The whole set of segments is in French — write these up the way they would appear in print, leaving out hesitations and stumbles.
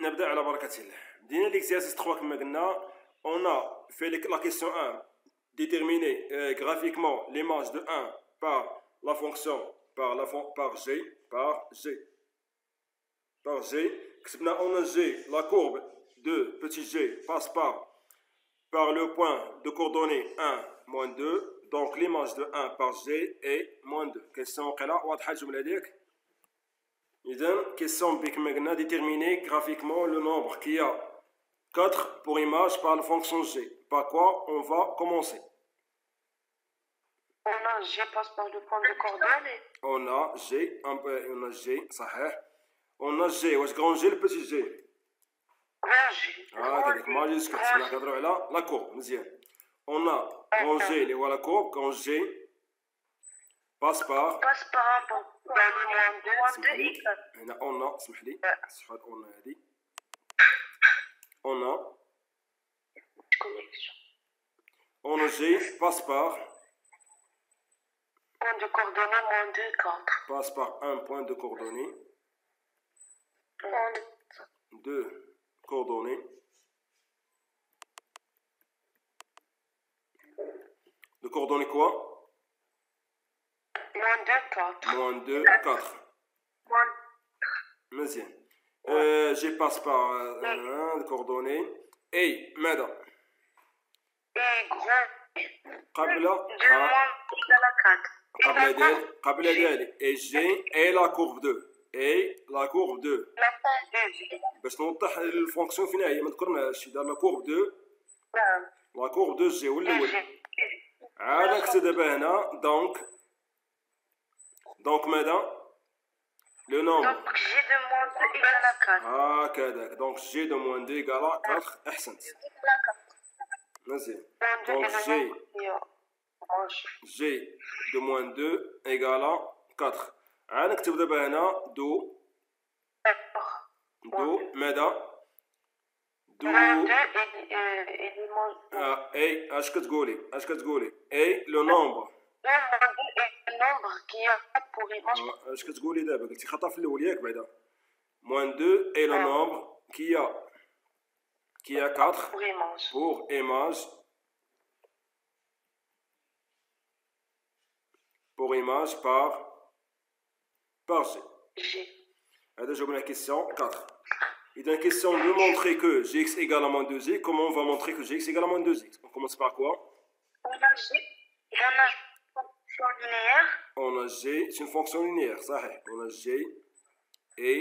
نبدا على بركة الله. بدينا l'exercice 3 كما قلنا. On a fait la question 1, déterminer graphiquement l'image de 1 par la fonction par G. On a G, la courbe de petit g passe par le point de coordonnées 1, moins 2. Donc l'image de 1 par G est moins 2. Question قيلة واضحة الجملة ديك. إذن question B كما قلنا déterminer graphiquement le nombre qui a 4 pour image par la fonction G. Par quoi on va commencer? On a G passe par le point de coordonnées. On a G, صحيح. On a G, واش grand G le petit G? Grand G. كذاك ماجيسكول حنا نهضروا على لا كورب مزيان. On a grand G اللي هو لا كورب grand G passe par un point moins 2 et 4. هنا on a اسمح لي صحات on a هذه on a connexion. On a G passe par point de coordonnées moins 2, 4. Passe par un point de coordonnées. 2 coordonnées. De coordonnées quoi? Moins 2, 4. Moins 2, 4. مزيان. G passe par de coordonnées. Et ماذا؟ Et grand قبل قبل ذلك et G et la courbe 2 et la courbe 2 باش نوضح الفونكسيون فين هي ما ذكرناهاش اذا لا كورب 2 لا كورب 2 جي هو الاول عاد كتب دابا هنا دونك ماذا لو نومبر دونك جي دو موان 2 ايكال 4 هكذاك دونك جي دو موان 2 ايكال 4 احسنت مزيان دونك G de moins 2 égale à 4. عاد نكتب دابا هنا دو ماذا؟ دو اي اش كتقولي؟ اي لو نومبر اش كتقولي دابا؟ قلتي خطا في الاول ياك بعدا moins 2 et le nombre qui a 4 pour image par G. هذا جاوبنا la question 4. Et dans la question de montrer que Gx égale à moins 2x, comment on va montrer que Gx égale à moins 2x? On commence par quoi? On a G, fonction linéaire. On a G, c'est une fonction linéaire, ça est. On a G et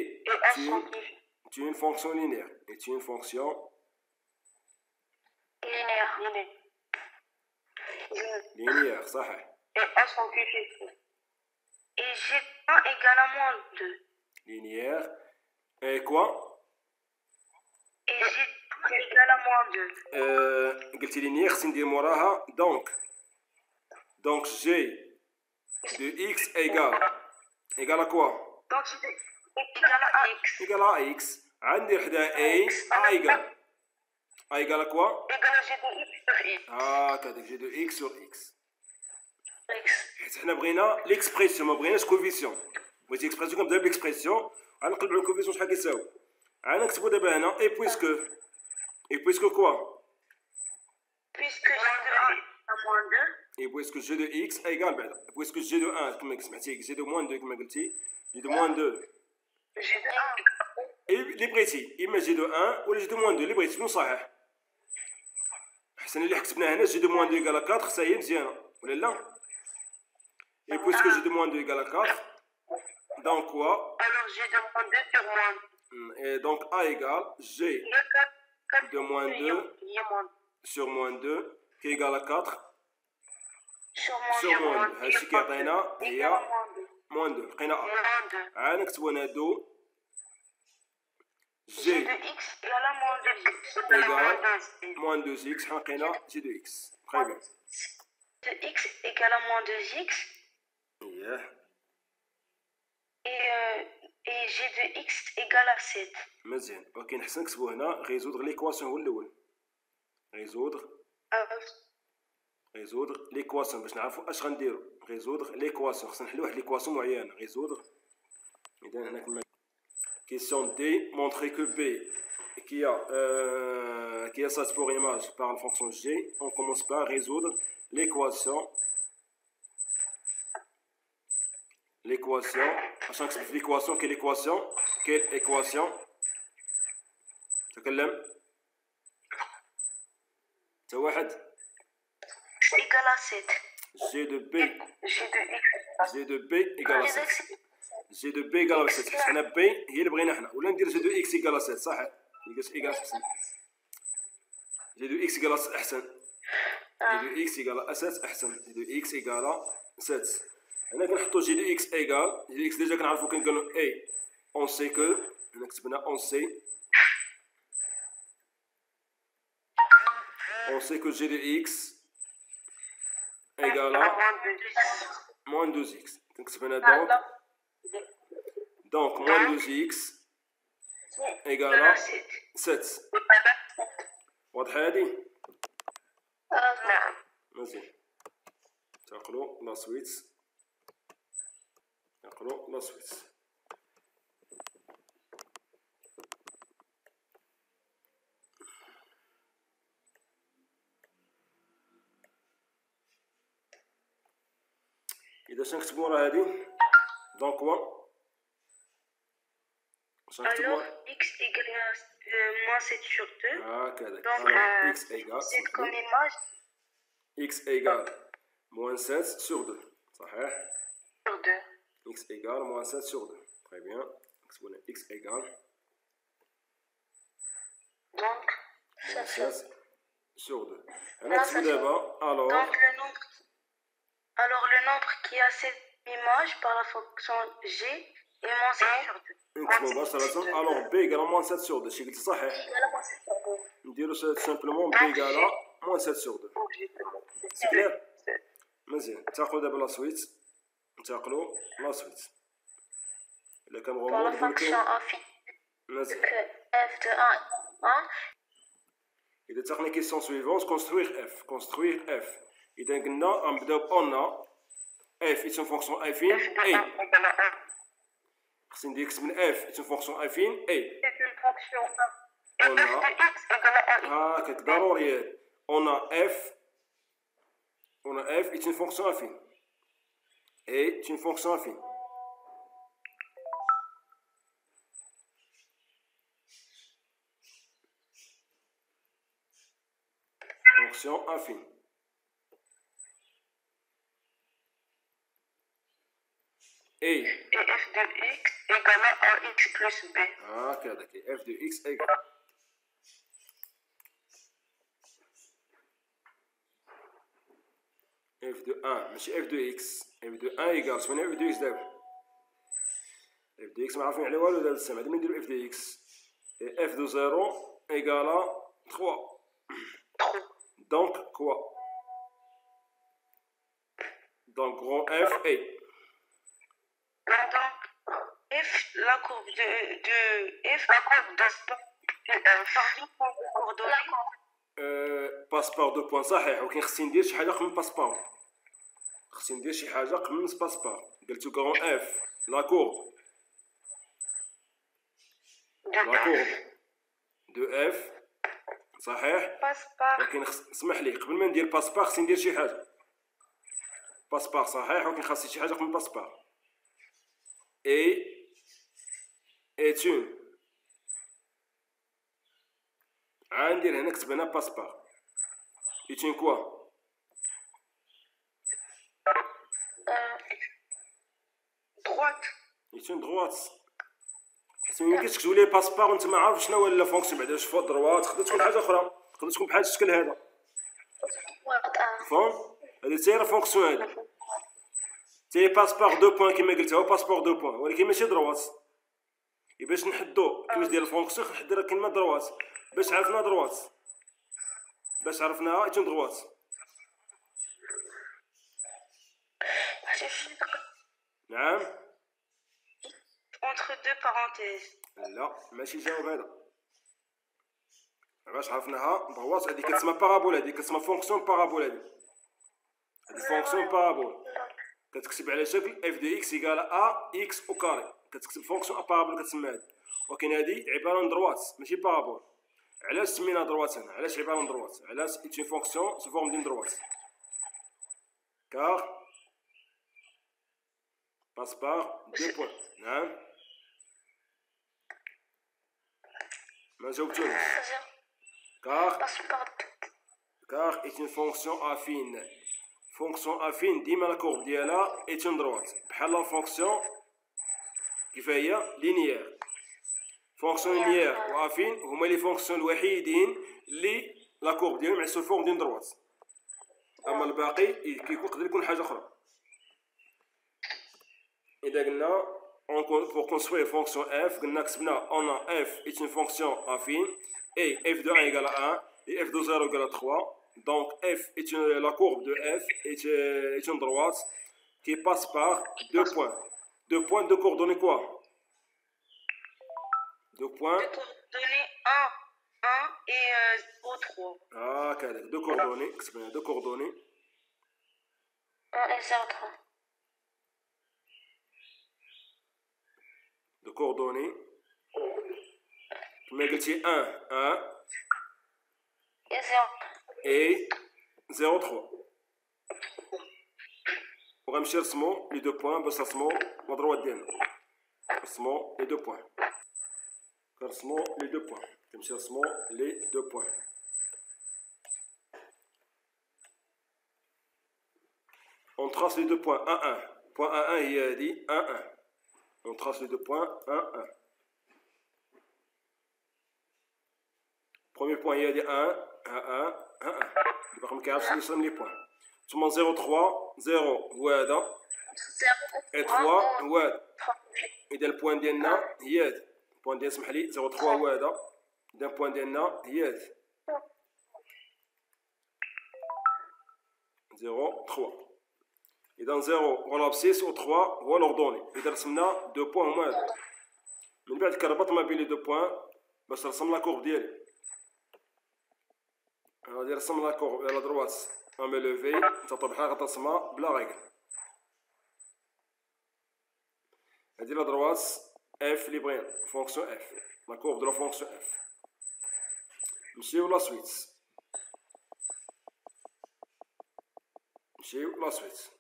tu une fonction linéaire. Et tu une fonction linéaire, ça est. Et S en QG. Et G1 égale à moins 2. Linéaire. Et quoi? Et G2 égale à moins 2. قلتي linéaire خصني ندير موراها donc G de x égale à quoi? Donc G de x égale à x. Égale à x. عندي حدا a égale à quoi? Égale à G de x sur x. هكذاك G de x sur x. حيت حنا بغينا ليكسبريسيون ما بغيناش كوفيسيون. بغيتي اكسبريسيون كنبدا بليكسبريسيون غنقلبوا على الكوفيسيون شحال كيساوي. عاد نكتبوا دابا هنا اي بويسكو كوا؟ Puisque G de 1 à moins 2. Et puisque G de x égale بعدا puisque G de 1 كما سمعتي G de moins 2 كما قلتي G de moins 2 G de 1 اللي بغيتي اما G de 1 ولا G de moins 2 اللي بغيتي شنو صحيح؟ احسن اللي كتبناه هنا G de moins 2 égale à 4 حتى هي مزيانه ولا لا؟ Et puisque G de moins 2 égale à 4, donc quoi? Alors G de moins 2 sur moins 2. Et donc A égale G de moins 2 sur moins 2 qui égale à 4 sur moins 2. هادشي كيعطينا هي moins 2. لقينا A. عاد نكتبو هنا دو G de x égale à moins 2x. égale moins 2x. حنا لقينا G de x. Très bien. De x égale à moins 2x. Yeah. Et G de x égale à 7. مزيان. اوكي نحسن نكتبو هنا résoudre l'équation هو الاول. résoudre l'équation باش نعرفوا اش غنديروا. résoudre l'équation خصنا نحلوا واحد l'équation معينه. résoudre. اذا هنا كما question D montrer que B qui a cette pour image par la fonction g, on commence par résoudre l'équation. عشان نكتب l'équation. Quelle équation تكلم تا واحد X égale à 7. g de b égale à 7. g de b égale à 7 حنا b هي اللي بغينا حنا ولا ندير g de x égale à 7 صح égale احسن g de x égale à 7 احسن g de x égale à 7 احسن g de x égale à 7 هنا كنحطو جي دو اكس ايكال جي دو اكس ديجا كنعرفو كنقولو اي اون سي كو هنا كتبنا اون سي كو جي دو اكس ايكال موان 12 اكس كنكتب هنا دونك موان 12 اكس ايكال 7 واضحة هادي؟ نعم. مزيان تاقلو لا سويت نقرأ لا سويت. إذا شنكتبو راه هادي دونك هو Alors x égale moins 7 sur 2. هكذا. Donc x égale c'est comme image x égale moins 7 sur 2 صحيح sur 2. x égale moins 7 sur 2. Très bien. X égale donc moins 7 sur 2. Alors, le nombre qui a cette image par la fonction g est moins 7 sur 2. Alors b égale moins 7 sur 2. شي قلت صحيح. نديرو simplement b égale moins 7 sur 2. C'est clair. مزيان. تاخذ دابا لا سويت. ننتقلوا لا سويت. إلا كان غموض مزيان. f de 1. إذا تاخذنا كيسيون سويفونت construire f. إذا قلنا غنبداو بأن f est une fonction affine a. خصني ندير x من f est une fonction affine a. هاكاك ضروري. on a f est une fonction affine. Est une fonction affine. Fonction affine. Et f de x égale à x plus b. هكذا f de x égale f de 1 ماشي f de x. f de 1 égale شنو f de x دابا f de x ما عارفين على والو دابا السما هادي نديرو f de x et f de 0 égale 3 donc quoi donc gros f est donc f la courbe de f la courbe de coordonnées باسبور دو بوان صحيح ولكن خصني ندير شي حاجه قبل باسبور. خصني ندير شي حاجه قبل باسبور. قلتو كرون اف لا كورب دو اف صحيح ولكن اسمح لي قبل ما ندير باسبور خصني ندير شي حاجه. باسبور صحيح ولكن خاصني شي حاجه قبل باسبور. اي اتون عندي هنا كتب هنا باسبور يتين كوا droite يتين دروات حيت ملي كتكتبوا لي باسبور وانت ما عارف شنو هو لا فونكسيون بعدا واش فوق دروات تقدر تكون حاجه اخرى تقدر تكون بحال الشكل هذا فهم هذه سير فونكسيون هذه تي باسبور دو بوين كما قلت هو باسبور دو بوين ولكن ماشي دروات. باش نحدو كيفاش ديال الفونكسيون نحدر كلمه دروات باش عرفنا دروات باش عرفناها ايتون دروات. نعم entre deux parenthèses. لا ماشي جاوب هذا باش عرفناها دروات. هذه كتسمى بارابول هذه كتسمى فونكسيون بارابول هذه فونكسيون بارابول كتكتب على شكل اف دي اكس ايكال ا اكس او كاري كتكتب فونكسيون بارابول كتسمى هذه ولكن هذه عباره عن دروات ماشي بارابول. علاش سمينا دروات هنا؟ علاش عباره عن دروات؟ علاش ايت اون فونكسيون سو فورم دين دروات؟ كار باس بار دو بوين. نعم ما جاوبتونيش. كار ايت اون فونكسيون افين. فونكسيون افين ديما لا كورب ديالها ايت اون دروات، بحال لا فونكسيون كيف هي لينيير. فونكسيون لينيير وافين هما لي فونكسيون الوحيدين اللي لا كورب ديالهم على سو فورم دين دروات، اما الباقي يقدر يكون حاجه اخرى. اذا قلنا pour construire fonction f قلنا كتبنا on a f est une fonction affine et f de 1 égale à 1 et f de 0 égale à 3. Donc f est la courbe de f est une droite qui passe par deux points. Deux points de coordonnées quoi? Deux points. De coordonnées 1 et 0,3. Ah, كذا deux coordonnées. كتبنا deux coordonnées. 1 et 0,3. De coordonnées. كما قلتي 1 et 0,3. وغنمشي نرسمو لي دو بوين باش نرسمو لا دروات ديالنا. نرسمو لي دو بوين. كنرسمو لي دو بوين. كنمشي نرسمو لي دو بوين. On trace les deux points 1 1. Point 1 1 هي هادي 1 1. On trace les deux points 1 1. Premier point il y a 1 1 1 1. باقي ما كيعرفش يرسم لي بوين. ثم 0 3 0 هو هذا. 3 هو هذا. إذا البوين ديالنا هي هذا. البوين ديال سمح لي 0 3 هو هذا. إذا البوين ديالنا هي هذا. 0 3. إذا 0 هو لابسيس و 3 هو لوردوني. إذا رسمنا دو بوين هما هذا. من بعد كنربط ما بين لي دو بوين باش نرسم لا كورب ديالي. غادي نرسم لا كورب على دروات ان ميلوفي نتطبق بحال غترسمها بلا ريغل. هادي لا دروات اف لي بغينا فونكسيون اف لا كورب دو لا فونكسيون اف. نمشيو لا سويت. نمشيو لا سويت.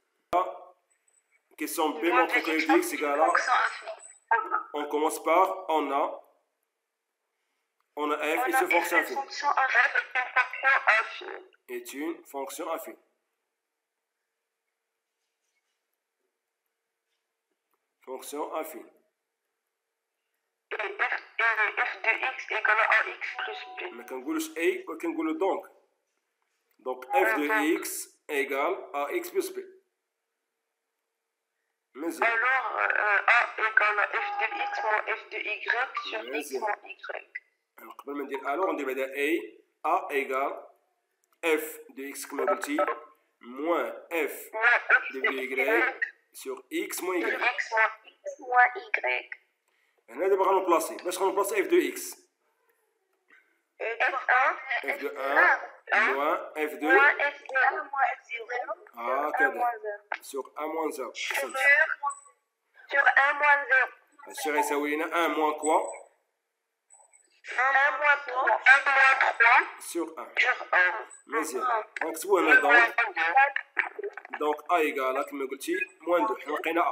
Question B montre que x égale à. On commence par on a f et une fonction affine. Est une fonction affine. Fonction affine. f de x égale à x plus b. Mais quand on dit a, on dit donc. Donc f de x égale à x plus b. Alors, A égale à f de x moins f de y sur x moins y. Alors, قبل ما ندير alors, on dit بعدا A égale f de x comme قلتي moins f de y sur x moins y. x moins y. هنا دابا غنبلاصي باش غنبلاصي f de x. f1 f de 1 moins f de moins f0 هكذا sur 1 moins 0. sur 1 moins 0. الشيء غيساوي لنا 1 moins quoi 1 moins 3 sur 1. sur 1. مزيان غنكتبو هنا donc a égale كما قلتي moins 2. حنا لقينا a.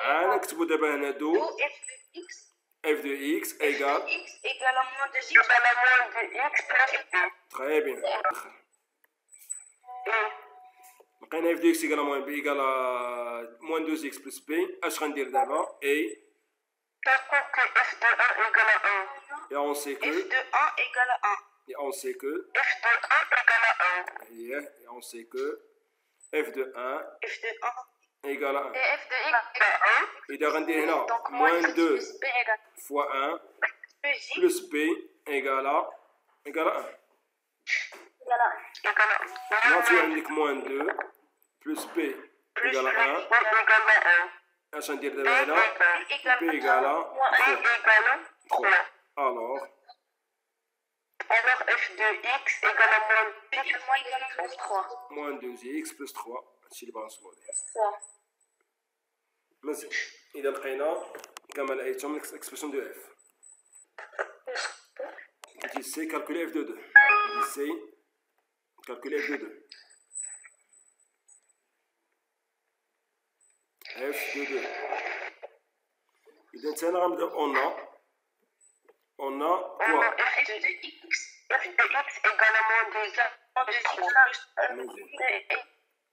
انا نكتبو دابا هنا 2 f de x égale à moins de x plus b. Très bien. لقينا f de x égale à moins b égale à moins 2x plus b. اش غندير دابا a f de 1 égale à 1. et on sait que f de 1 égale à 1. et on sait que f de 1 égale à 1. et on sait que f de 1 f de 1 égale à 1. et f de x égale à 1. إذا غندير هنا moins 2 fois 1 plus b égale à 1. Là tu indiques moins 2 plus b égale à 1. اش ندير دابا هنا b égale à 3. Alors f de x égale à moins 2 plus 3. moins 2x plus 3 هادشي اللي بغا نوصلو ليه. مزيان إذا لقينا كما لقيتهم l'expression de f. Tu sais calculer f de 2. Tu sais calculer f de 2. f de 2. إذا تانا غنبداو on a quoi? f de x égale à moins 2x.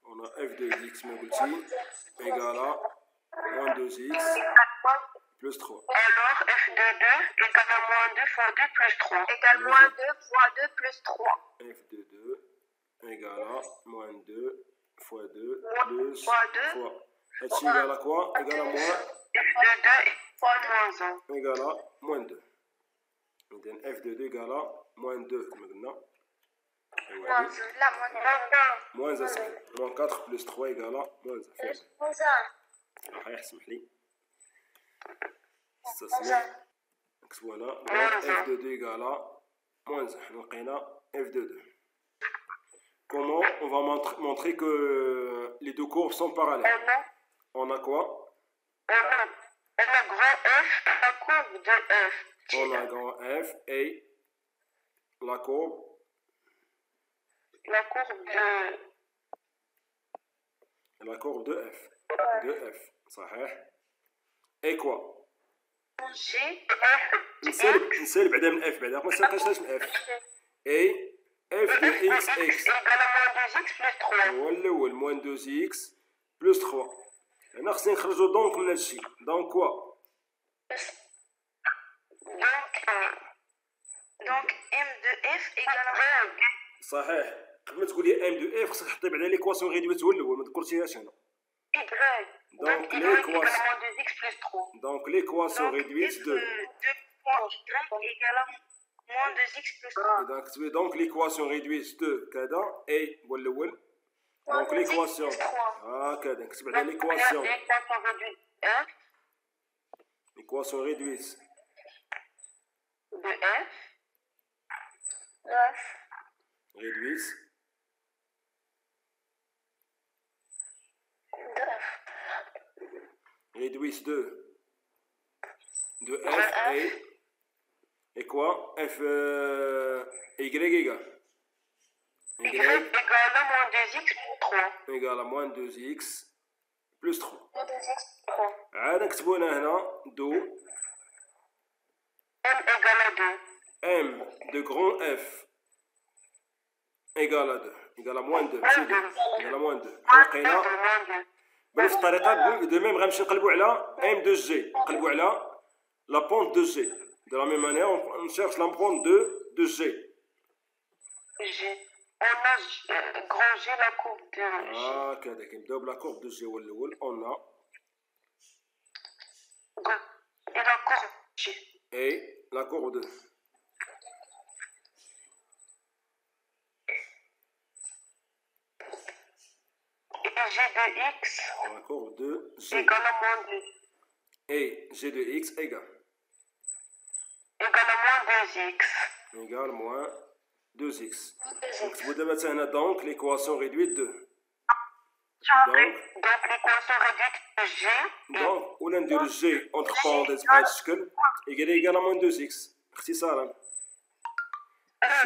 On a f de x égale à moins 2x plus 3. Alors f de 2 égale à moins 2 fois 2 plus 3. Égale moins 2 fois 2 plus 3. f de 2 égale à moins 2 fois 2 plus 3. هادشي égale à quoi? Égale à moins f de 2 fois moins 1. égale à moins 2. إذن f de 2 égale à moins 2 كما قلنا. moins 1 صحيح. moins 4 plus 3 égale à moins 1. راح يسمح لي. نكتبو هنا f de 2 égale à moins 1. لقينا f de 2. Comment on va montrer que les deux courbes sont parallèles? On a quoi? On a grand F, la courbe de F. On a grand F et la courbe de F. De F. صحيح. Et quoi? G نسال بعدا من F بعدا ما نسالقاش من F. Et F de x égale à moins 2x plus 3. هو الأول moins 2x plus 3. هنا خصنا نخرجو دونك من هادشي. دونك كوا؟ Donc m de f égale à 1. صحيح. قبل ما تقول لي ام دو اف خصك تحطي بعدا ليكواسيون ريدويت هو الاول ما ذكرتيهاش هنا. دونك ليكواسيون ريدويت دو égale à moins 2x plus 3. donc كتبي دونك ليكواسيون ريدويت دو كذا اي هو الاول. دونك ليكواسيون هكذا نكتب على ليكواسيون ريدويت de f réduite réduite de f et quoi? F y égale égale à moins 2x plus 3. égale à moins 2x plus 3. Moins 2x plus 3. عاد نكتبو هنا دو m égale à 2. m de grand F égale à 2 égale à moins 2 égale à moins 2. لقينا بنفس الطريقة de même غنمشي نقلبو على m de g نقلبو على la pente de g. De la même manière on cherche la pente de g. On a grand G la courbe de G. هكذا كنبداو بلا courbe de g هو الأول. On a et la courbe G. et la courbe de et G de x la courbe de g égale à moins 2. et g de x égale à moins 2x. égale moins 2x. نكتبو دابا حتى هنا donc l'équation réduite de donc l'équation réduite de G donc ولا نديرو g entre parenthèses بهذا الشكل égale à moins 2x اختصارا g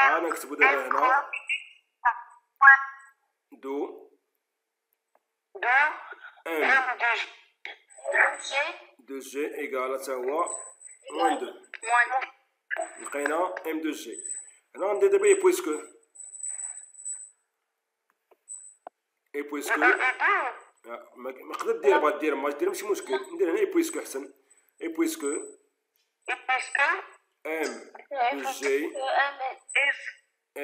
نكتبو دابا هنا دو m de g égale حتى هو moins 2. لقينا m de g. هنا ندير دابا اي بويسكو ما نقدر دير بغا دير ما دير ماشي مشكل ندير هنا اي بويسكو احسن. اي بويسكو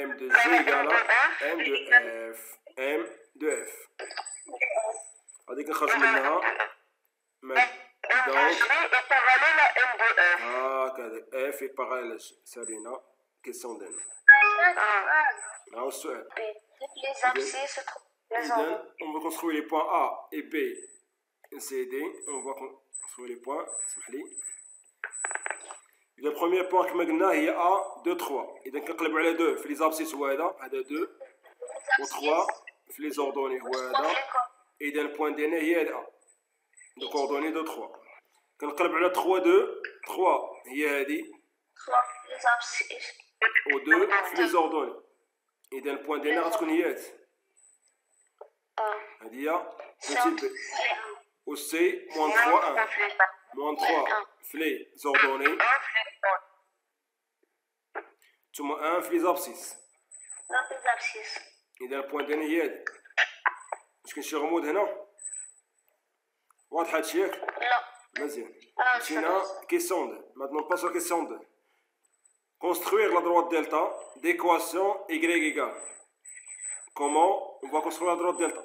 m de g égale à m de f غادي كنخرج منها donc هكذا f est parallèle à g. سالينا كيسيون ديالنا. هاو السؤال. إذن on va construire les points A et B et C et D. On va construire les points. اسمح لي. Le premier point كما قلنا هي A 2 3. إذا كنقلبوا على 2 في لي زابسيس هو هذا 2 و 3 في لي زوردوني هو هذا. إذا البوان ديالنا هي هذا. دو كوردوني دو 3 كنقلب على 3 2 3 هي هذه 3 لي زابسيس و 2 في لي زوردوني. اذا البوان ديالنا غتكون هي هذه هي بوتي بي و سي موان 3 1 موان 3 في لي زوردوني ثم 1 في لي زابسيس. اذا البوان ديالنا هي هذه. واش كاين شي غموض هنا؟ واضح هادشي ياك؟ لا مزيان. مشينا كيسيون دو. Maintenant passe à question 2. Construire la droite delta d'équation y égale. Comment on va construire la droite delta?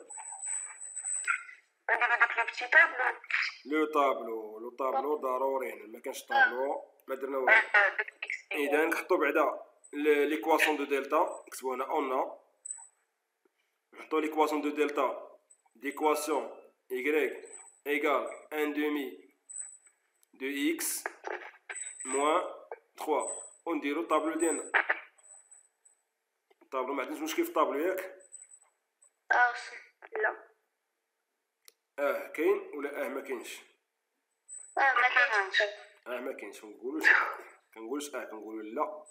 Le tableau ضروري هنا ما كانش طابلو ما درنا والو. اذا نحطو بعدا ليكواسيون دو دلتا نكتبو هنا اون نحطو ليكواسيون دو دلتا d'équation y égale 1 demi de x moins 3 ونديرو الطابلو ديالنا. الطابلو ما عندناش مشكل في الطابلو ياك؟ لا كاين ولا ما كاينش؟ ما كاينش ما كاينش. كنقولوش كنقولو لا.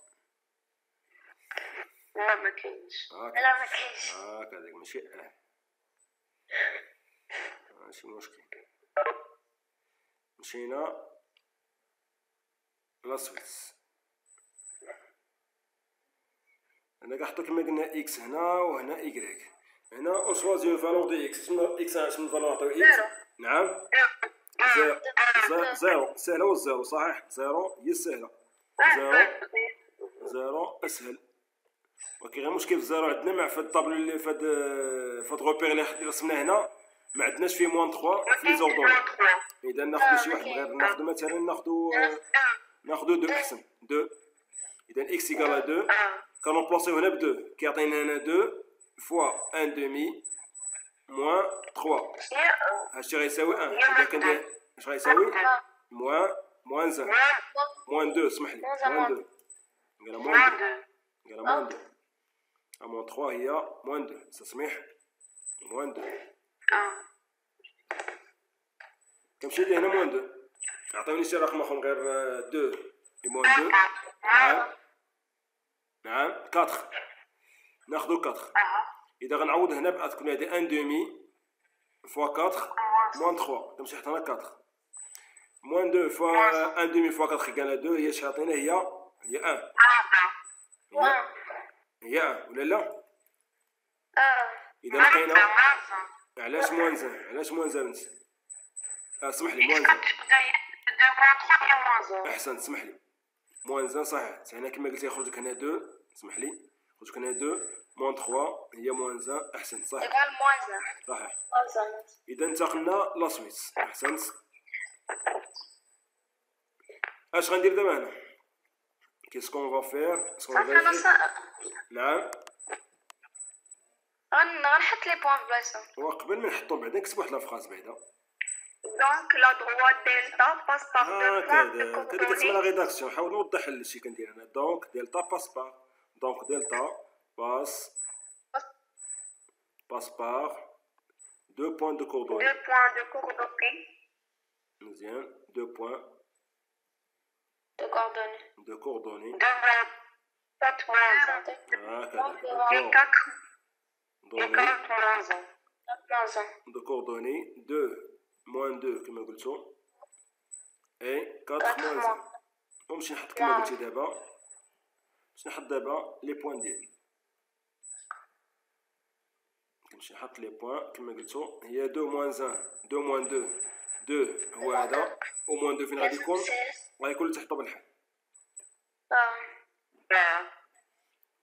لا ما كاينش لا ما كاينش هكذاك ماشي ماشي مشكل. مشينا لا سويس. انا كنحطو كما قلنا اكس هنا وهنا ايكغيك. هنا اون شوازي لو فالور دو اكس. شنو اكس شنو الفالور نعطيو اكس؟ نعم زيرو. سهله والزيرو صحيح. زيرو هي السهله. زيرو اسهل. ولكن غير مشكل في الزيرو عندنا مع فهاد الطابلو اللي فهاد روبير اللي رسمناه هنا ما عندناش فيه موان 3 في لي زوردوني. اذا ناخذ شي واحد غير ناخذ مثلا ناخذ 2 احسن 2. اذا اكس ايكال 2 كنبلاصيو هنا ب 2 كيعطينا هنا 2 فوا 1 دومي موان 3. هادشي غيساوي 1. اذا كندير اش غيساوي موان 1 موان 2. اسمح لي موان 2 قال موان 2 قال موان 2 موان 3 هي موان 2 تسميح موان 2. كنمشي ليه هنا موان 2. عطيوني شي رقم اخر غير 2 اي موان 2. نعم 4. ناخذو 4. اذا غنعوض هنا بقى تكون هادي 1 دومي فوا 4 موان 3. كنمشي حتى هنا 4 موان 2 فوا 1 دومي فوا 4 قالنا 2 هي شاطينا هي 1 هي 1 ولا لا؟ اذا لقينا علاش موان زان علاش موان زان انت؟ اسمح لي موان زان احسن اسمح لي موان زان صحيح. هنا كما قلت يخرج لك هنا 2 اسمح لي يخرج لك هنا 2 موان 3 هي موان زان احسن صحيح صحيح. اذا انتقلنا لا سويس احسنت. اش غندير دابا هنا؟ كيسكون فا فير نعم غنحط لي بوان في بلاصه. وقبل ما نحطهم بعدا نكتب واحد لافراز بعدا. دونك لا droite delta passe par deux points de كذا كتسمى لا ريداكسيون. حاول نوضح الشيء كندير انا. دونك دلتا باس بار دونك دلتا باس بار دو بوين دو كوردوني. مزيان 2 بوين دو كوردوني. دو كوردوني 2 موان 2 كما قلتو اي 4 موان 1. نمشي نحط كما قلتي دابا باش نحط دابا لي بوين ديالي. نمشي نحط لي بوين كما قلتو هي 2 موان 1 2 موان 2 هو هذا و موان 2 فين غادي يكون؟ غيكون تحت بالحال.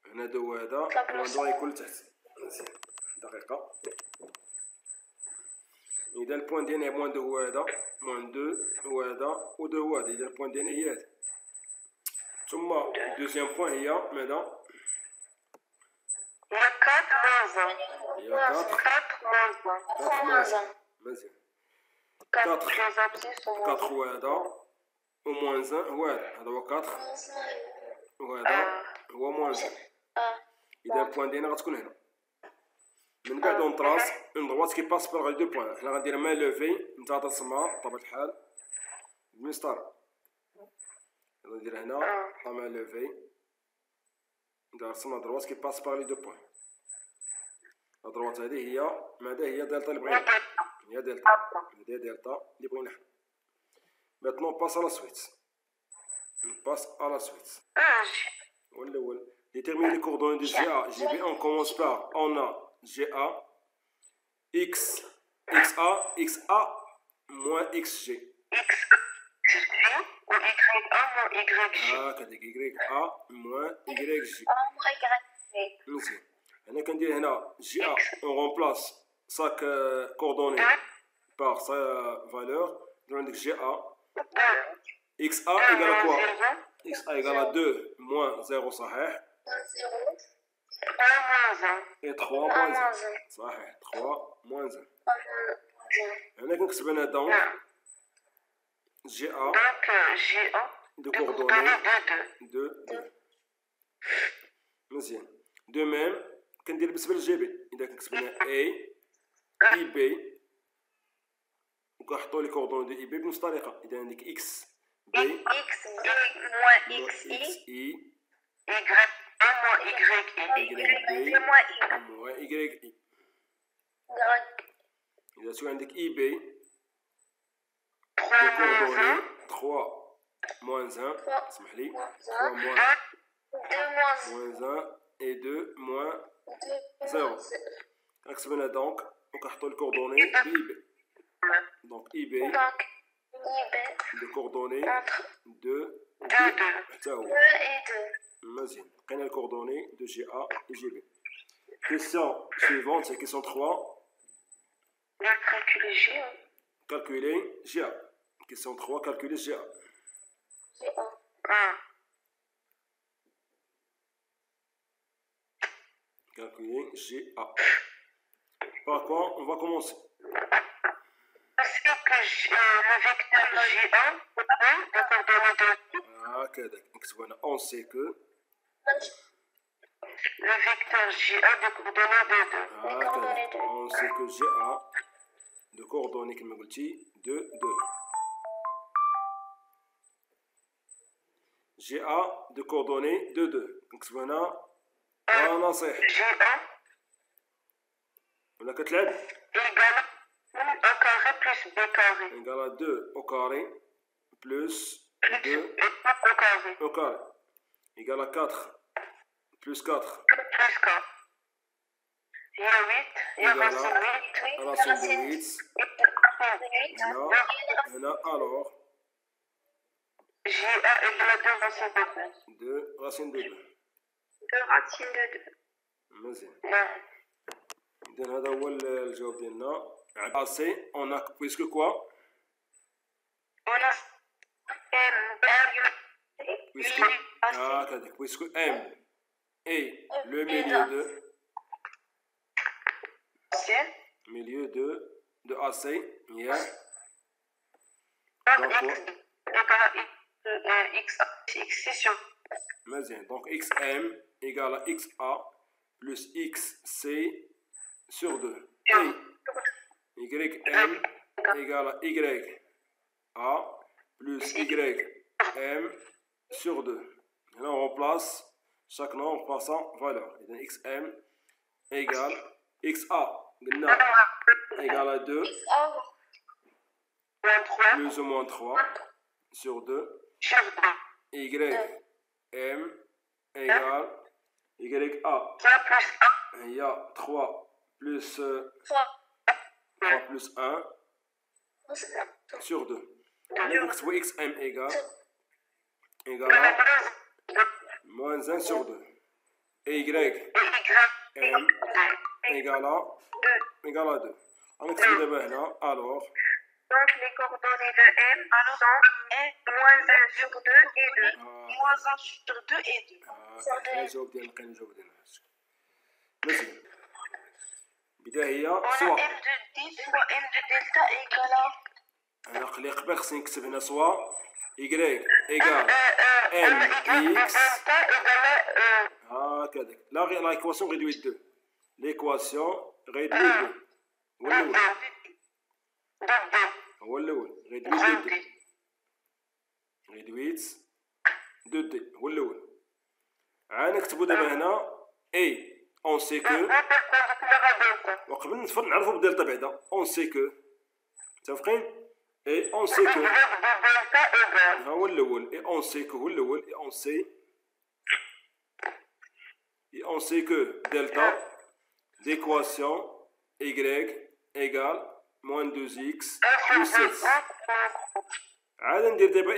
هنا 2 هذا موان 2 غيكون تحت. دقيقة. إذا البوان ديالنا موان 2 هو هذا موان 2 هو هذا و 2 هو هذا. إذا البوان ديالنا هي هذا. ثم دوزيام بوين هي ماذا؟ هي 4 هي 4 مزيان 4 هو هذا و موان 1 هو هذا. هذا هو 4 وهذا هو موان 1. إذا البوان ديالنا غتكون هنا. من بعد on trace une droite qui passe par les deux points. حنا غندير main levée نتاع التسمى بطبيعة الحال بمسطرة. غندير هنا la main levée نرسم la droite qui passe par les deux points. la droite هذه هي ماذا هي دلتا اللي بغينا، هي دلتا، هذه دلتا اللي بغينا. maintenant on passe à la suite. On passe à la suite. Déterminer les coordonnées de GA, GB. On commence par, on a GA, X, XA, XA moins XG. XG ou YA moins YG. Ah, كذلك YA moins YG. مزيان. هنا كندير هنا GA, on remplace chaque coordonnée par sa valeur. Donc GA, XA égale à quoi? XA égale à 2 moins 0 صحيح. 3 et 3 moins 1 صحيح 3 moins 1. هنا كنكتب هنا donc GA de coordonnées 2 2 مزيان. de même كندير بالنسبة للجي بي، إذا كنكتب هنا A إي بي وكنحطو لي كوردوني دو إي بي بنفس الطريقة. إذا عندك إكس بي X B moins X I إي Y A moins Y I moins Y I. إذا تكون عندك إي بي 3 3 moins 1 اسمح لي 3 moins 1 et 2 moins 0. كنكتب هنا دونك وكنحطو لي كوردوني ب إي بي. donc IB de coordonnées 2 حتى هو مزيان. لقينا les coordonnées de GA et GB. Question suivante, c'est question 3. Calculer GA. Calculer GA. Question 3, calculer GA. Calculer GA. Par quoi on va commencer? Parce que le vecteur GA de coordonnées de هكذا نكتبو هنا on sait que le vecteur GA de coordonnées de 2. هكذا on sait que GA de coordonnées كما قلتي de 2. GA de coordonnées de 2 نكتبو هنا نصيح GA ولا كتلعب égale A carré plus B carré. égale à 2 au carré plus 2 au carré. au carré égale à 4 plus 4 Plus 4. Il y a 8. Il y a racine 8. racine de 8. Là, alors GA égale à 2 racine de 2. 2 racine de 2. 2 racine de 2. مزيان. إذا هذا هو الجواب ديالنا. assez on a puisque quoi? On a puisque M est le milieu de AC, yeah. Donc XM égale à XA plus XC sur 2. YM égale à YA plus YM sur 2. Et là on remplace chaque nom en passant valeur. Et donc XM égale XA égale à 2 plus ou moins 3 sur 2. YM égale YA. Il y a 3 plus 3 plus 1 sur 2. Donc XM égale à moins 1 sur 2. Et YM égale à 2. Alors, donc les coordonnées de M sont moins 1 sur 2 et 2. Moins 1 sur 2 et 2. بداية سواء M de D soit M de delta égale à أنا قبل خصني نكتب هنا سواء Y égale MX هكذا لا l'équation réduite 2. L'équation réduit de هو الأول réduit de D هو الأول. عاد نكتبو دابا هنا A on sait que وقبل نتفرج نعرفو بدلتا بعدا on sait que متفقين et on sait que ها هو الأول et on sait que هو الأول et on sait que delta d'équation y égale moins 2x plus 16. عاد ندير دابا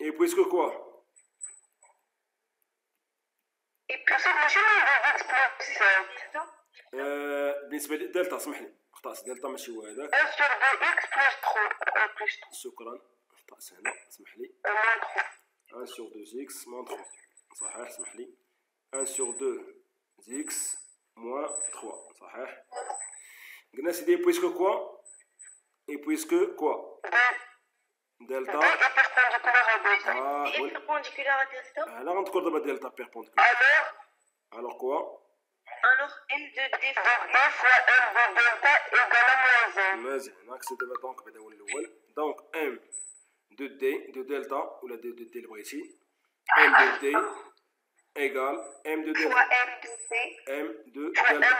et puisque quoi بالنسبة لدلتا اسمح لي اخطأت دلتا ماشي هو هذاك شكرا اخطأت هنا اسمح لي 1 sur 2x moins 3 صحيح اسمح لي 1 sur 2x moins 3 صحيح. قلنا سيدي puisque quoi et puisque quoi delta perpendiculaire à delta. là on trouve d'abord delta perpendiculaire. Alors quoi? Alors m de d fois m de delta égale à moins 1. مزيان هناك سي دابا دونك بدا هو الاول دونك m de d de delta ولا d de d اللي بغيتي m de d égale m de delta fois m de d m de delta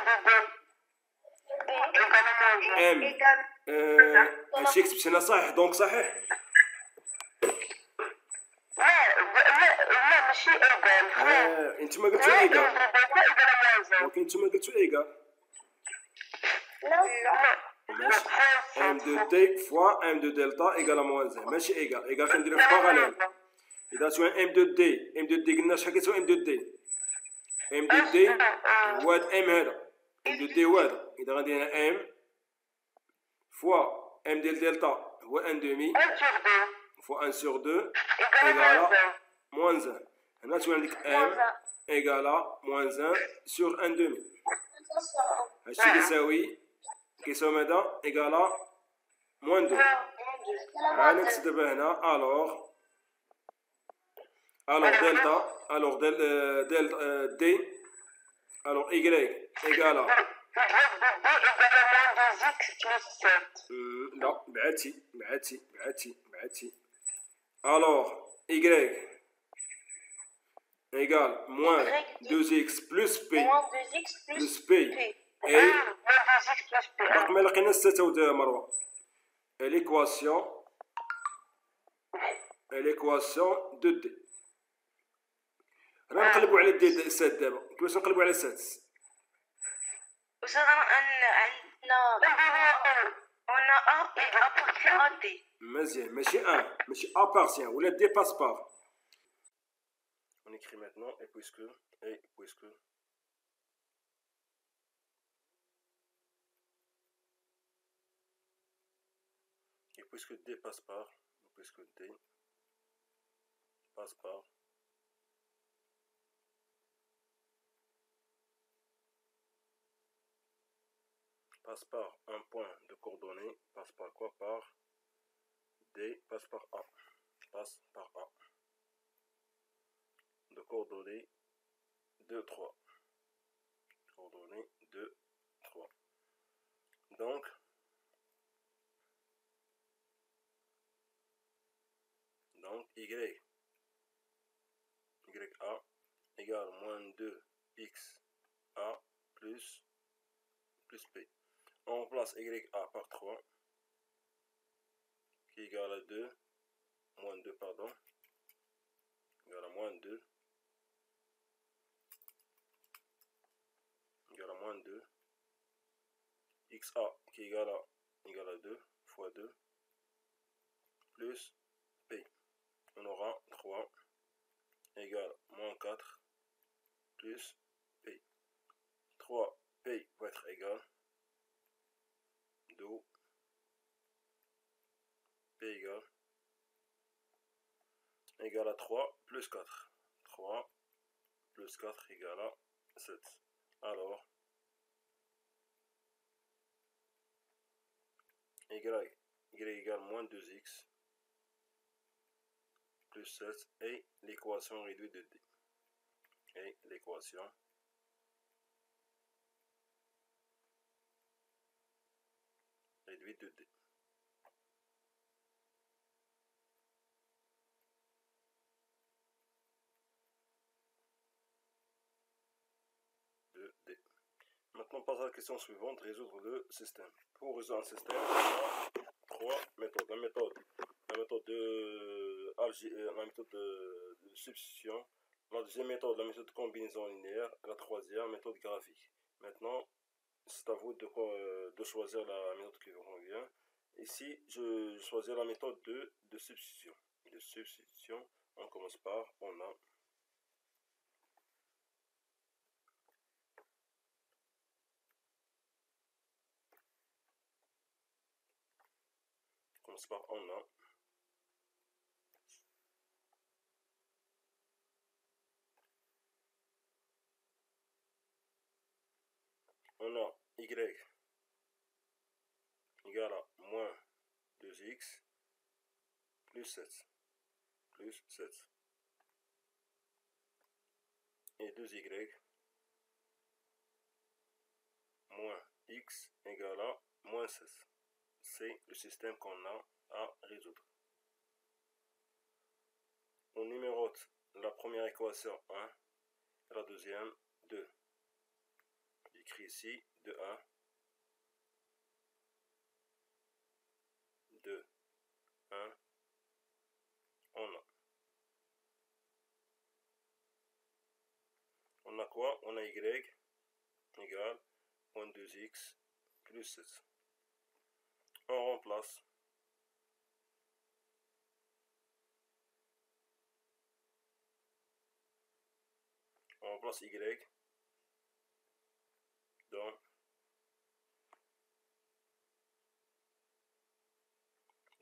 m هادشي كتبت هنا صحيح دونك صحيح لا ماشي ايغال انتما قلتو ايغال ولكن نتوما قلتو ايغال ماشي ام دو تي فوا ام دو دلتا ايغال ا موان زين ماشي ايغال ايغال كنديرو في باراليل اذا سوى ام دو دي قلنا شحال كتساوي ام دو دي هو هاد ام هذا ام دو دي هو هذا اذا غندير هنا ام فوا ام ديال دلتا هو ان دومي فوا ان سور دو ايغال موان زين هنا تولي عندك ام ايغالا موان 1 سور ان دومي هادشي كيساوي ماذا ايغالا موان 2 ها نكتب دابا هنا الوغ دلتا دل دي الوغ ايغريك ايغالا لا بعدتي الوغ ايغريك égale moins 2x plus p et donc ما لقينا 6 و2 مروه l'équation de d رانا نقلبوا على دي سات دابا كيفاش نقلبوا على سات وصلنا عندنا a appartient à d مزيان ماشي ان ماشي appartient ولا d passe par. On écrit maintenant et puisque D passe par un point de coordonnée passe par quoi? Par D passe par A de coordonnées 2, 3. Coordonnées 2, 3. Donc, y a égale moins 2x a plus p. On remplace y a par 3 qui égale à 2, moins 2 pardon, égale à moins 2 égale à moins 2 xa qui égale à 2 fois 2 plus p. On aura 3 égale moins 4 plus p. 3p va être égal d'où p égale à 3 plus 4. 3 plus 4 égale à 7. Alors, y égale moins 2x plus 7 et l'équation réduite de d. Et l'équation suivi de D. Maintenant, on passe à la question suivante, résoudre le système. Pour résoudre un système, on a trois méthodes. La méthode de substitution, la deuxième méthode, la méthode de combinaison linéaire, la troisième méthode graphique. Maintenant, c'est à vous de choisir la méthode qui vous convient. Ici, je choisis la méthode de substitution. De substitution, on commence par, on a on a y égale à moins 2x plus 7 et 2y moins x égale à moins 16. C'est le système qu'on a à résoudre. On numérote la première équation 1 et la deuxième 2. J'écris ici 2, 1, 2, 1, on a quoi? On a y égale moins 2x plus 7. On remplace. On remplace y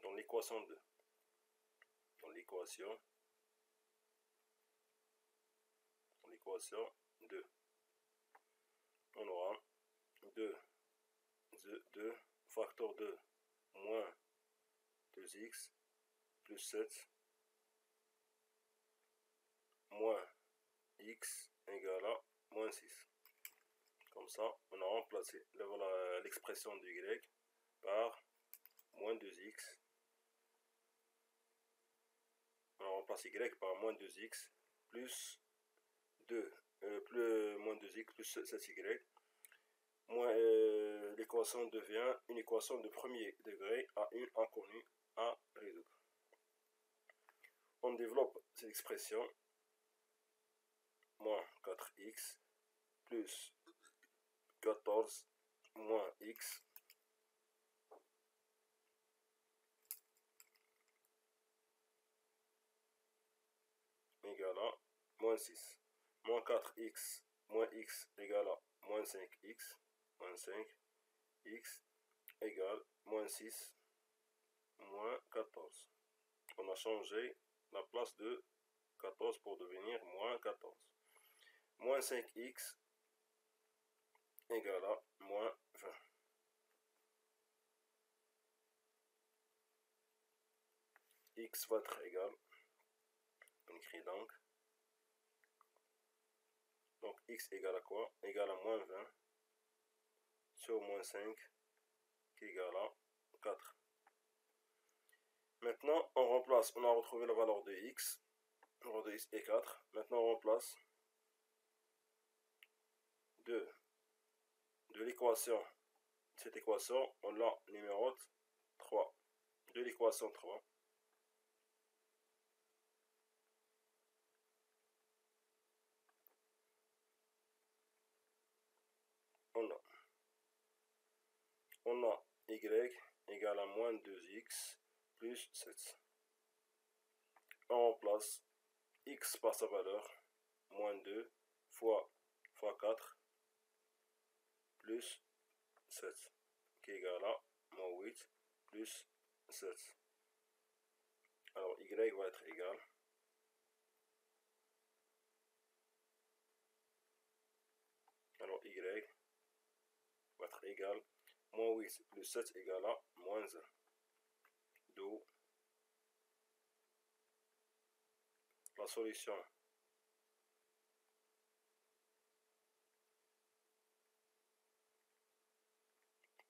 dans l'équation 2. Dans l'équation 2. On aura 2 facteur 2 moins 2x plus 7 moins x égale à moins 6. Comme ça, on a remplacé l'expression de y par moins 2x. On remplace y par moins 2x plus 2, moins 2x plus 7y. L'équation devient une équation de premier degré à une inconnue à résoudre. On développe cette expression moins 4x plus 14 moins x égale à moins 6. Moins 4x moins x égale à moins 5x. Moins 5x égale moins 6 moins 14. On a changé la place de 14 pour devenir moins 14. Moins 5x égale à moins 20. X va être égal, on écrit donc x égale à quoi? Égale à moins 20 sur moins 5 qui égale à 4. Maintenant, on remplace, on a retrouvé la valeur de x, la valeur de x est 4. Maintenant, on remplace de l'équation, cette équation, on la numérote 3. De l'équation 3, on a y égale à moins 2x plus 7. On remplace x par sa valeur, moins 2 fois 4 plus 7, qui est égal à moins 8 plus 7. Alors y va être égal moins 8 plus 7 égale à moins 1. D'où la solution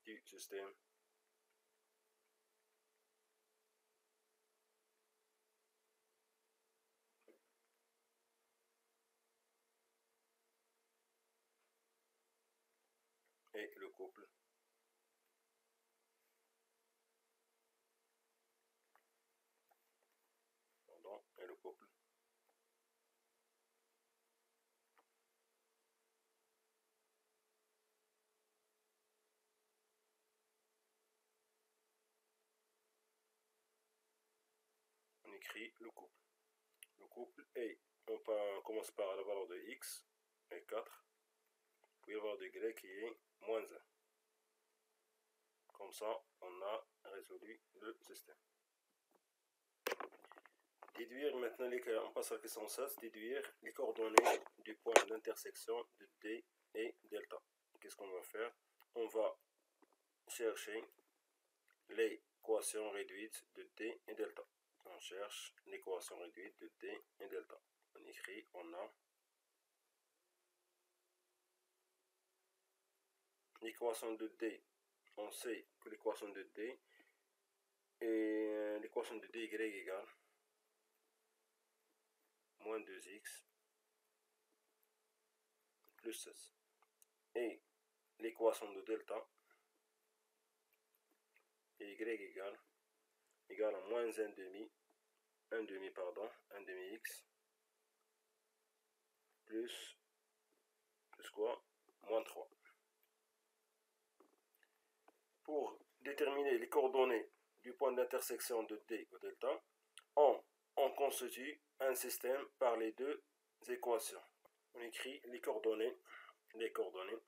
du système et le couple. Pardon, et le couple. On écrit le couple. Le couple est, on commence par la valeur de x et 4, puis la valeur de y qui est moins 1. Comme ça, on a résolu le système. Déduire maintenant, on passe à la question 16, déduire les coordonnées du point d'intersection de D et delta. Qu'est-ce qu'on va faire? On va chercher l'équation réduite de D et delta. On cherche l'équation réduite de D et delta. On écrit, on a l'équation de D. On sait que l'équation de D est l'équation de dy égale moins 2x plus 16. Et l'équation de delta est y égale à moins 1 demi x plus quoi? Moins 3. Pour déterminer les coordonnées du point d'intersection de D et delta, on constitue un système par les deux équations. On écrit les coordonnées. Les coordonnées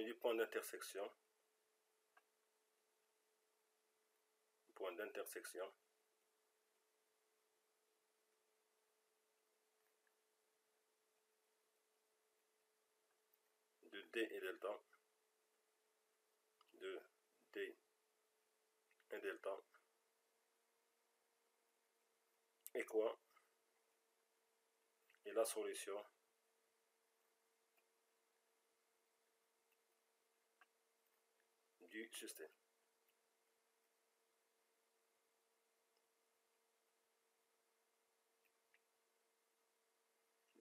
du point d'intersection. De D et delta. Et quoi? Et la solution du système.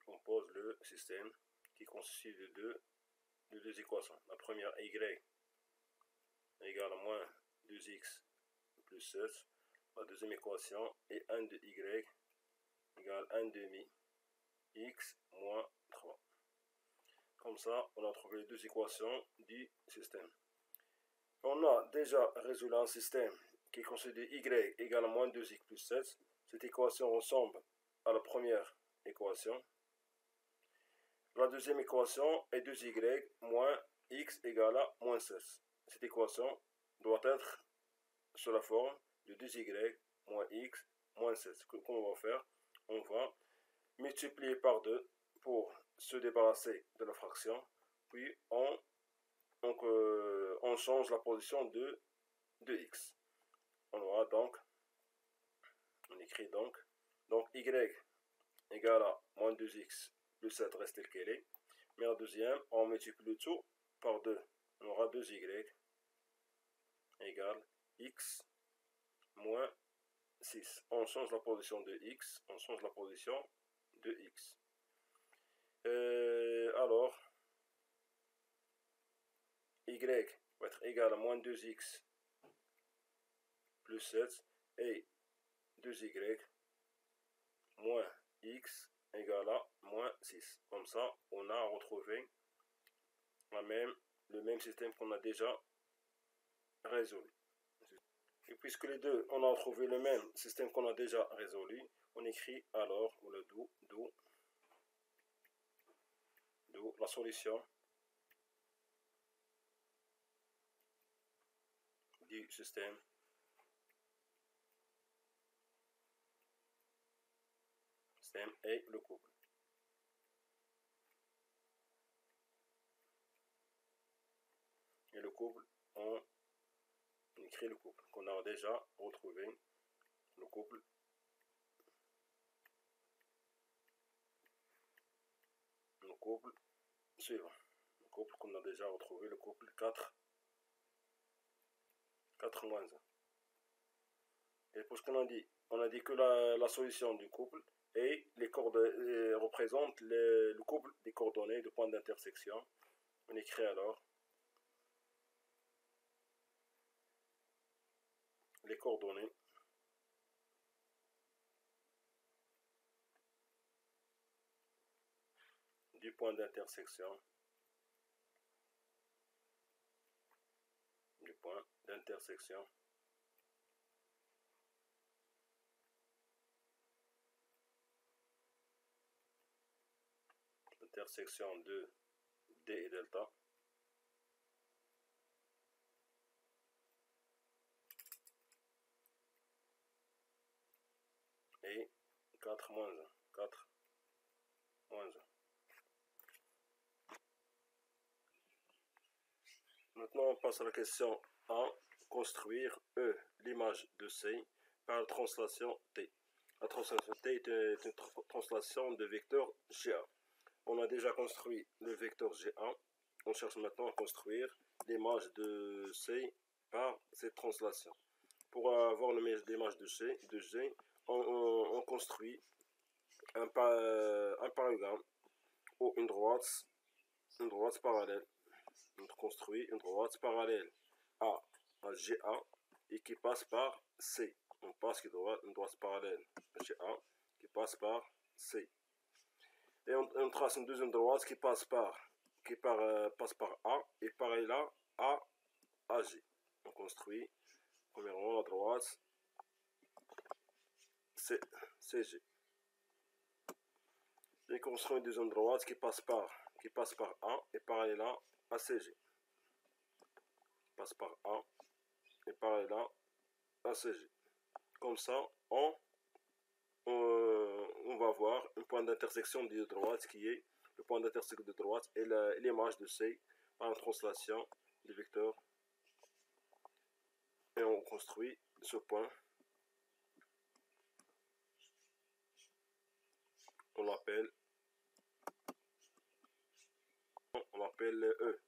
On pose le système qui constitue de deux équations. La première, y égale à moins 2x plus 16. La deuxième équation est 1 de y égale 1 demi x moins 3. Comme ça, on a trouvé les deux équations du système. On a déjà résolu un système qui est constitué de y égale à moins 2x plus 16. Cette équation ressemble à la première équation. La deuxième équation est 2y moins x égale à moins 16. Cette équation doit être sur la forme de 2y moins x moins 16. Comment on va faire? On va multiplier par 2 pour se débarrasser de la fraction, puis on change la position de x. On aura donc, on écrit donc y égale à moins 2x plus 7 reste tel qu'elle est. Mais la deuxième, on multiplie le tout par 2. On aura 2y égale x moins 6. On change la position de x. Alors, y va être égal à moins 2x plus 7 et 2y moins x égale à moins 6. Comme ça, on a retrouvé le même système qu'on a déjà résolu. Et puisque les deux, on a trouvé le même système qu'on a déjà résolu, on écrit alors le d'où la solution du système et le couple. Et le couple, on écrit le couple qu'on a déjà retrouvé, le couple suivant, le couple qu'on a déjà retrouvé, le couple 4 moins 1. Et pour ce qu'on a dit, on a dit que la solution du couple et les coordonnées représente le couple des coordonnées de points d'intersection. On écrit alors les coordonnées du point d'intersection intersection de D et delta et 4 moins 1. 4 moins 1. Maintenant, on passe à la question 1. Construire E, l'image de C, par la translation T. La translation T est une translation de vecteur GA. On a déjà construit le vecteur G1. On cherche maintenant à construire l'image de C par cette translation. Pour avoir l'image de G, on construit un parallélogramme ou une droite parallèle. On construit une droite parallèle à GA et qui passe par C. On passe une droite parallèle à GA qui passe par C. Et on trace une deuxième droite qui passe par A et pareil là à AG. On construit premièrement la droite CG. Et on construit une deuxième droite qui passe par A et pareil là à CG. Passe par A et pareil là à CG. Comme ça, on va voir un point d'intersection de droite qui est le point d'intersection de droite et l'image de C par la translation du vecteur. Et on construit ce point. On l'appelle E.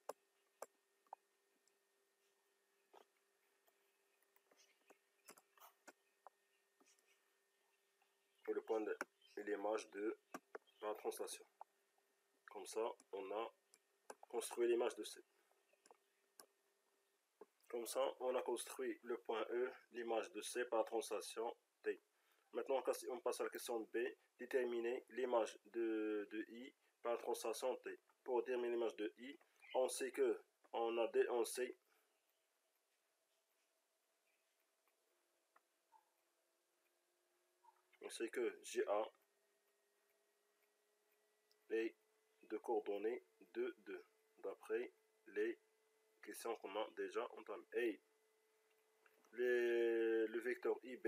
Et le point et l'image de par la translation. Comme ça, on a construit l'image de C. Comme ça, on a construit le point E, l'image de C par la translation T. Maintenant, on passe à la question B. Déterminer l'image de I par la translation T. Pour déterminer l'image de I, on sait que GA est de coordonnées 2, 2, d'après les questions qu'on a déjà entamées. Et le vecteur IB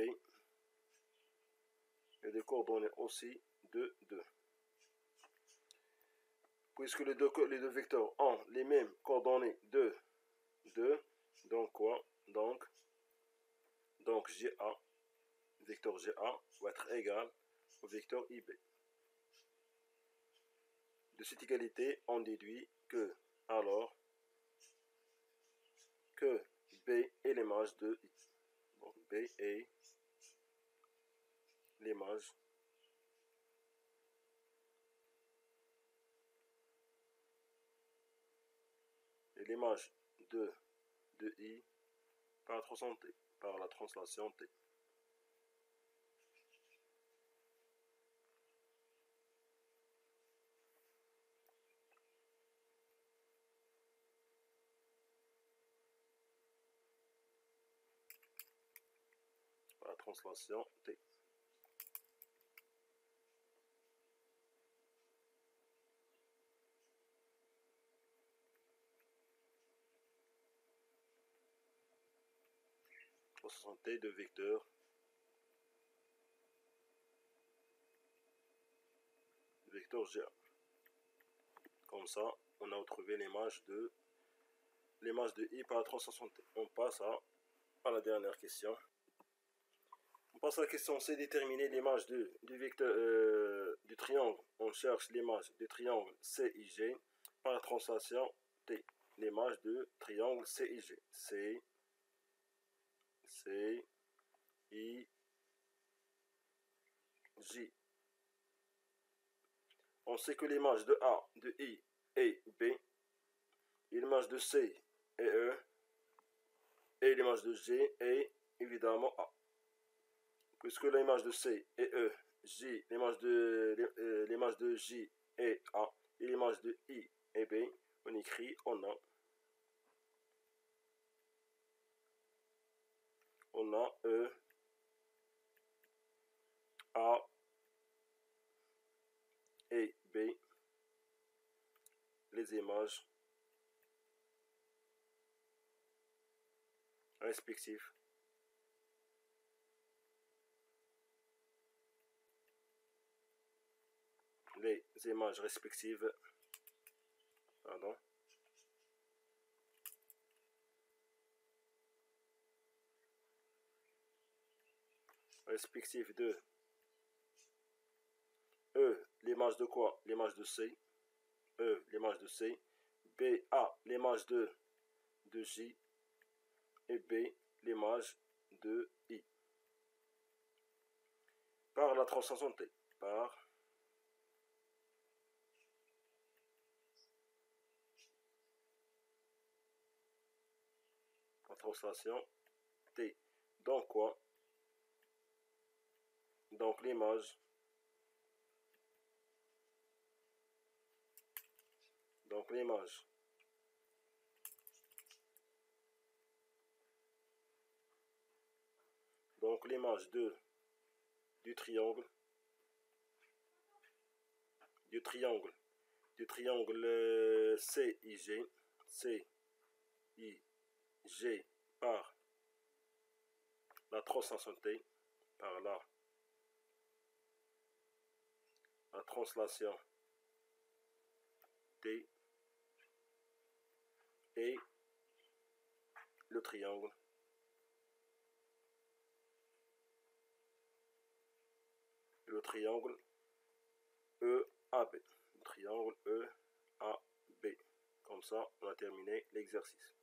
est de coordonnées aussi 2, 2. Puisque les deux vecteurs ont les mêmes coordonnées 2, 2, donc quoi? Donc GA, vecteur GA va être égal au vecteur IB. De cette égalité, on déduit que B est l'image de I. Donc B est l'image de I par la translation T. Par la translation T. T de vecteur GA. Comme ça, on a retrouvé l'image de I par la translation T. On passe à la dernière question. On passe à la question C. Déterminer l'image du vecteur du triangle. On cherche l'image du triangle CIG par la translation T. L'image de triangle CIG. C, I, J. On sait que l'image de A, de I et B, l'image de C et E, et l'image de G est évidemment A. Puisque l'image de C et E, J, l'image de J est A, et l'image de I et B, on écrit, on a E, A et B, les images respectives. Les images respectives, pardon, respectives de E, l'image de quoi? L'image de C. E, l'image de C. B, A, l'image de J. Et B, l'image de I. Par la translation T. Par la translation T. Donc quoi? Donc l'image. Donc l'image. Donc l'image du triangle CIG par la translation T, par la translation T et le triangle EAB. Le triangle EAB. Comme ça, on a terminé l'exercice.